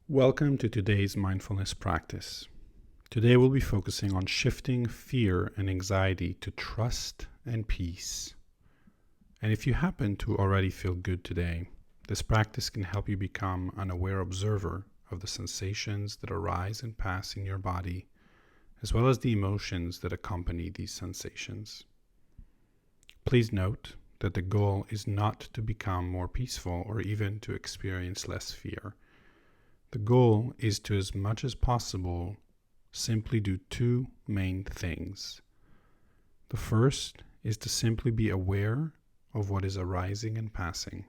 Welcome to today's mindfulness practice. Today we'll be focusing on shifting fear and anxiety to trust and peace. And if you happen to already feel good today, this practice can help you become an aware observer of the sensations that arise and pass in your body, as well as the emotions that accompany these sensations. Please note that the goal is not to become more peaceful or even to experience less fear. The goal is to, as much as possible, simply do two main things. The first is to simply be aware of what is arising and passing,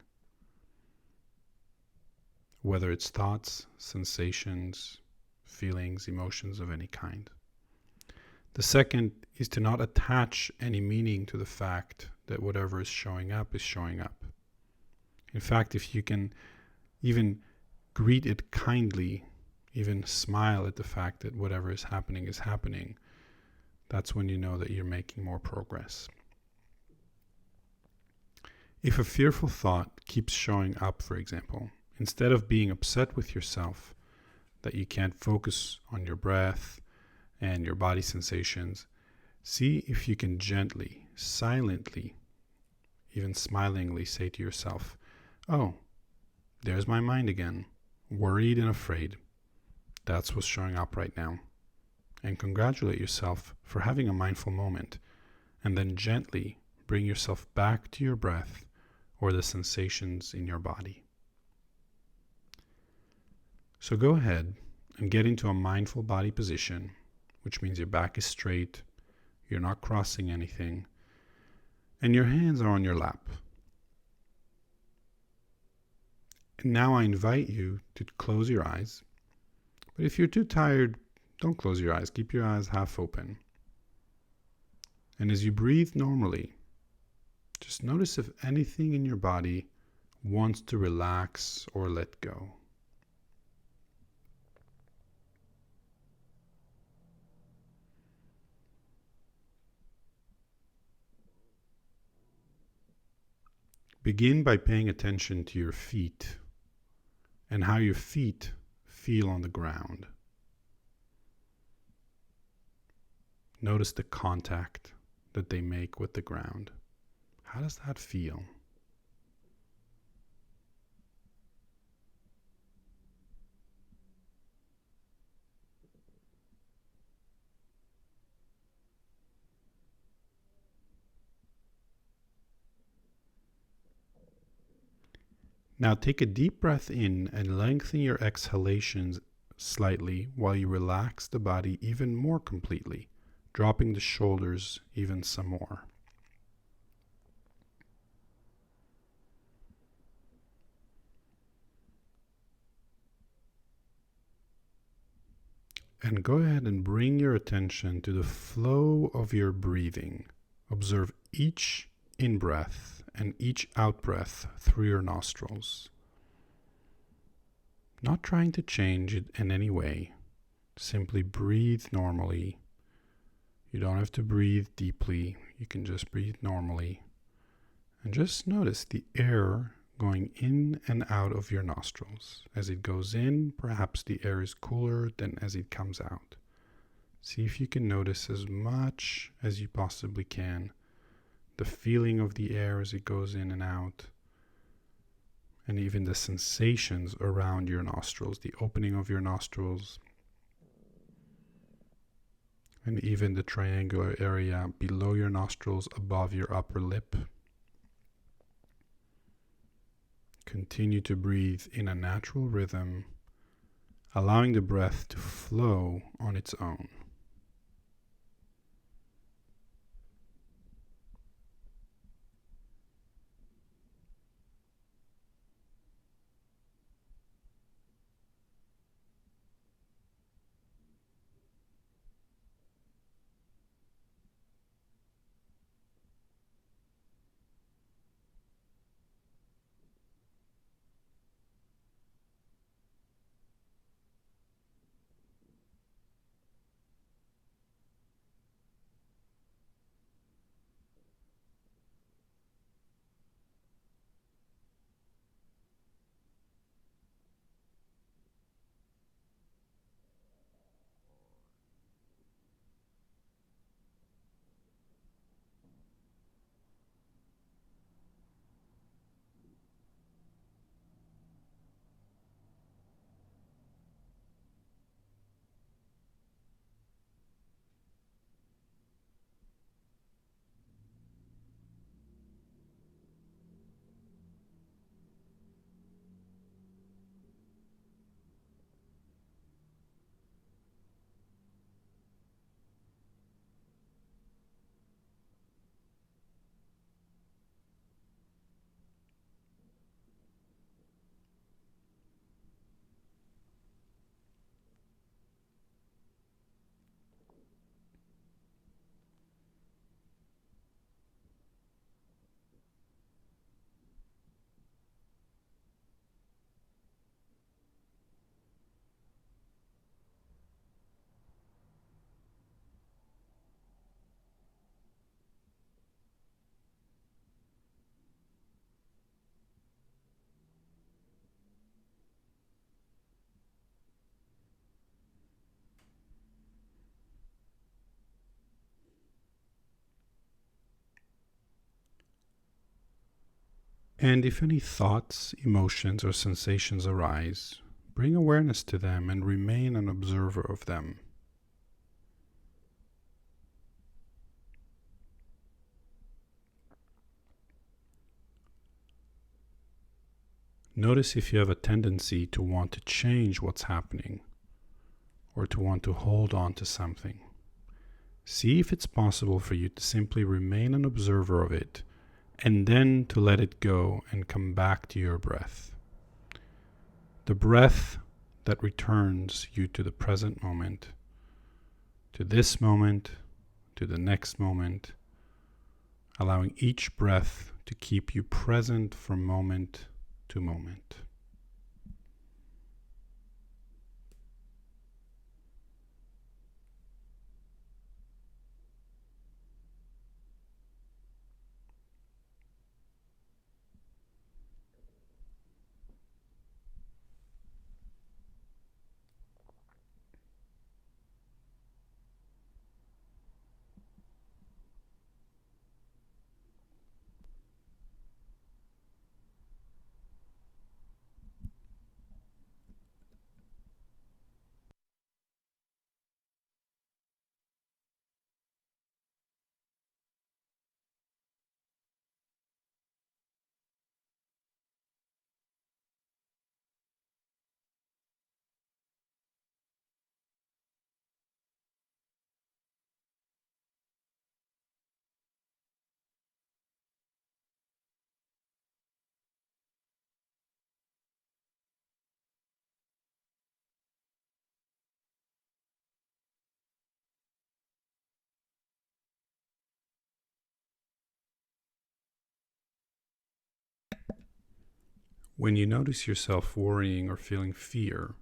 whether it's thoughts, sensations, feelings, emotions of any kind. The second is to not attach any meaning to the fact that whatever is showing up is showing up. In fact, if you can even greet it kindly, even smile at the fact that whatever is happening, that's when you know that you're making more progress. If a fearful thought keeps showing up, for example, instead of being upset with yourself that you can't focus on your breath and your body sensations, see if you can gently, silently, even smilingly say to yourself, "Oh, there's my mind again. Worried and afraid. That's what's showing up right now." And congratulate yourself for having a mindful moment, and then gently bring yourself back to your breath or the sensations in your body. So go ahead and get into a mindful body position, which means your back is straight, you're not crossing anything, and your hands are on your lap. And now I invite you to close your eyes. But if you're too tired, don't close your eyes. Keep your eyes half open. And as you breathe normally, just notice if anything in your body wants to relax or let go. Begin by paying attention to your feet and how your feet feel on the ground. Notice the contact that they make with the ground. How does that feel? Now take a deep breath in and lengthen your exhalations slightly while you relax the body even more completely, dropping the shoulders even some more. And go ahead and bring your attention to the flow of your breathing. Observe each in-breath and each out-breath through your nostrils. Not trying to change it in any way. Simply breathe normally. You don't have to breathe deeply. You can just breathe normally. And just notice the air going in and out of your nostrils. As it goes in, perhaps the air is cooler than as it comes out. See if you can notice as much as you possibly can the feeling of the air as it goes in and out, and even the sensations around your nostrils, the opening of your nostrils, and even the triangular area below your nostrils, above your upper lip. Continue to breathe in a natural rhythm, allowing the breath to flow on its own. And if any thoughts, emotions, or sensations arise, bring awareness to them and remain an observer of them. Notice if you have a tendency to want to change what's happening or to want to hold on to something. See if it's possible for you to simply remain an observer of it and then to let it go and come back to your breath. The breath that returns you to the present moment, to this moment, to the next moment, allowing each breath to keep you present from moment to moment. When you notice yourself worrying or feeling fear,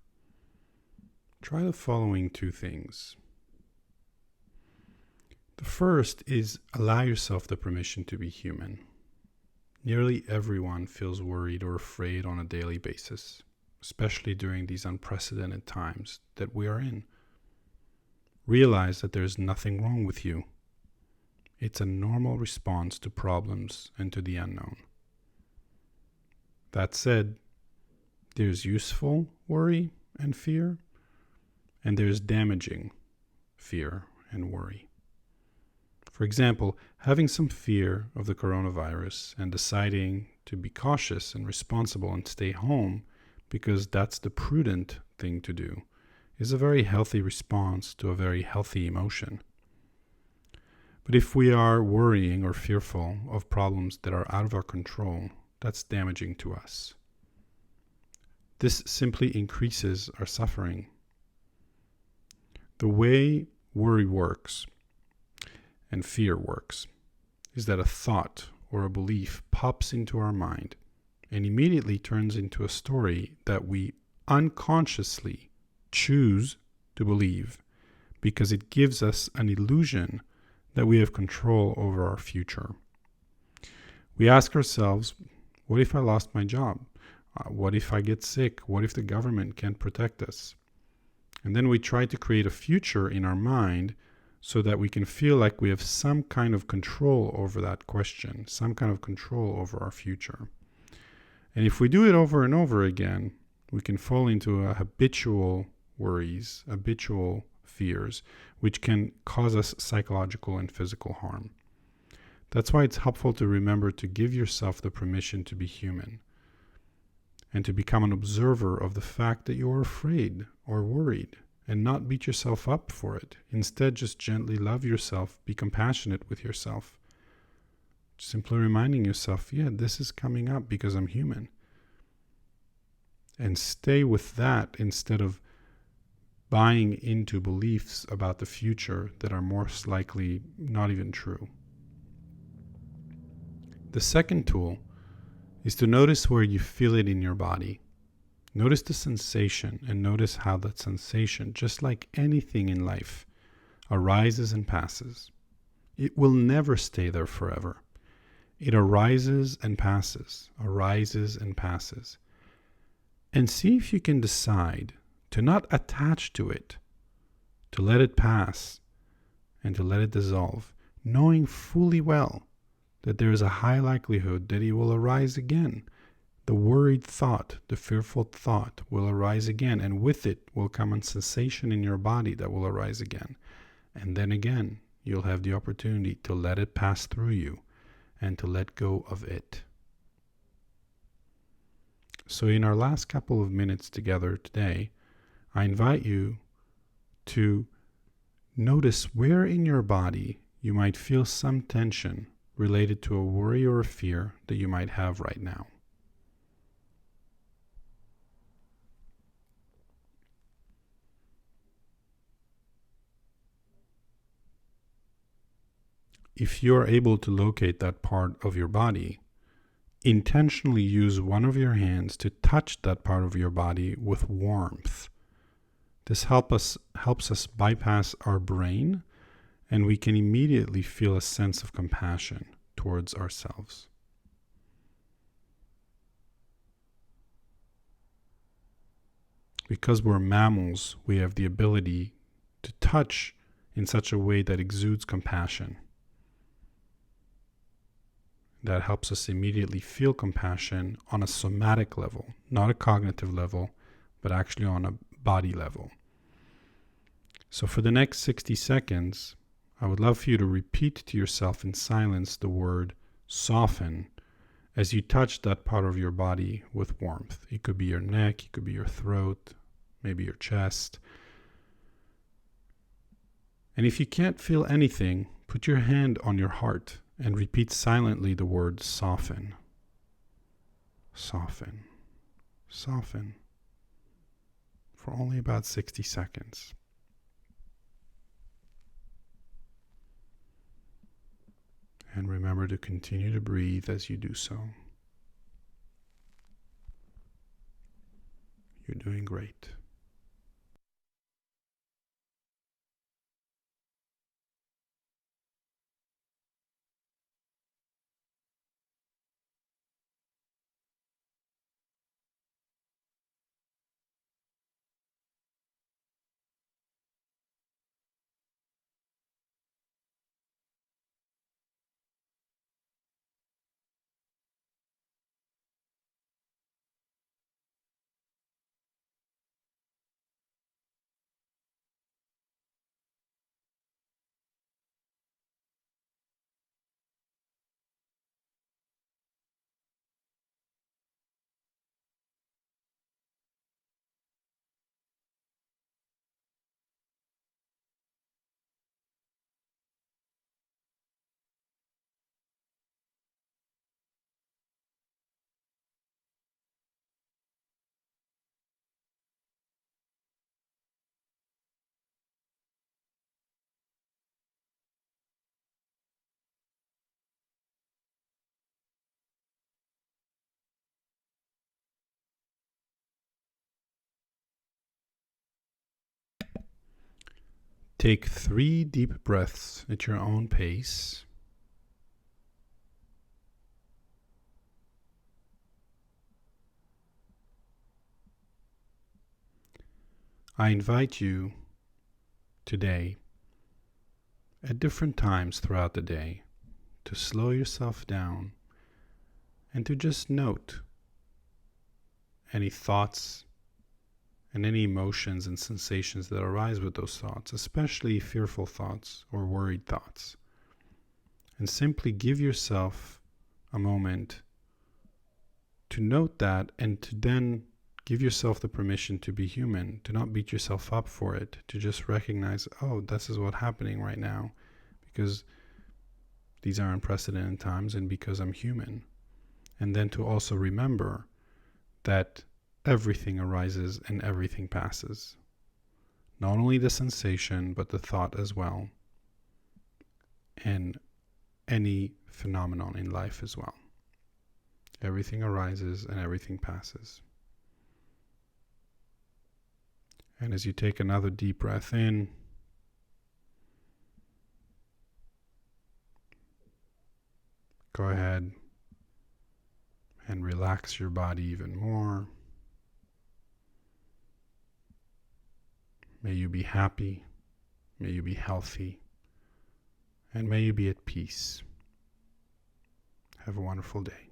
try the following two things. The first is allow yourself the permission to be human. Nearly everyone feels worried or afraid on a daily basis, especially during these unprecedented times that we are in. Realize that there is nothing wrong with you. It's a normal response to problems and to the unknown. That said, there's useful worry and fear, and there's damaging fear and worry. For example, having some fear of the coronavirus and deciding to be cautious and responsible and stay home because that's the prudent thing to do is a very healthy response to a very healthy emotion. But if we are worrying or fearful of problems that are out of our control, that's damaging to us. This simply increases our suffering. The way worry works and fear works is that a thought or a belief pops into our mind and immediately turns into a story that we unconsciously choose to believe because it gives us an illusion that we have control over our future. We ask ourselves, what if I lost my job? What if I get sick? What if the government can't protect us? And then we try to create a future in our mind so that we can feel like we have some kind of control over that question, some kind of control over our future. And if we do it over and over again, we can fall into a habitual worries, habitual fears, which can cause us psychological and physical harm. That's why it's helpful to remember to give yourself the permission to be human and to become an observer of the fact that you're afraid or worried and not beat yourself up for it. Instead, just gently love yourself, be compassionate with yourself. Simply reminding yourself, yeah, this is coming up because I'm human. And stay with that instead of buying into beliefs about the future that are most likely not even true. The second tool is to notice where you feel it in your body. Notice the sensation and notice how that sensation, just like anything in life, arises and passes. It will never stay there forever. It arises and passes, arises and passes. And see if you can decide to not attach to it, to let it pass and to let it dissolve, knowing fully well that there is a high likelihood that it will arise again. The worried thought, the fearful thought will arise again, and with it will come a sensation in your body that will arise again. And then again, you'll have the opportunity to let it pass through you and to let go of it. So in our last couple of minutes together today, I invite you to notice where in your body you might feel some tension related to a worry or a fear that you might have right now. If you are able to locate that part of your body, intentionally use one of your hands to touch that part of your body with warmth. This helps us bypass our brain, and we can immediately feel a sense of compassion towards ourselves. Because we're mammals, we have the ability to touch in such a way that exudes compassion. That helps us immediately feel compassion on a somatic level, not a cognitive level, but actually on a body level. So for the next 60 seconds, I would love for you to repeat to yourself in silence the word soften as you touch that part of your body with warmth. It could be your neck, it could be your throat, maybe your chest. And if you can't feel anything, put your hand on your heart and repeat silently the word soften. Soften. Soften. For only about 60 seconds. And remember to continue to breathe as you do so. You're doing great. Take 3 deep breaths at your own pace. I invite you today, at different times throughout the day, to slow yourself down and to just note any thoughts and any emotions and sensations that arise with those thoughts, especially fearful thoughts or worried thoughts. And simply give yourself a moment to note that and to then give yourself the permission to be human, to not beat yourself up for it, to just recognize, oh, this is what's happening right now because these are unprecedented times and because I'm human. And then to also remember that everything arises and everything passes. Not only the sensation, but the thought as well. And any phenomenon in life as well. Everything arises and everything passes. And as you take another deep breath in, go ahead and relax your body even more. May you be happy, may you be healthy, and may you be at peace. Have a wonderful day.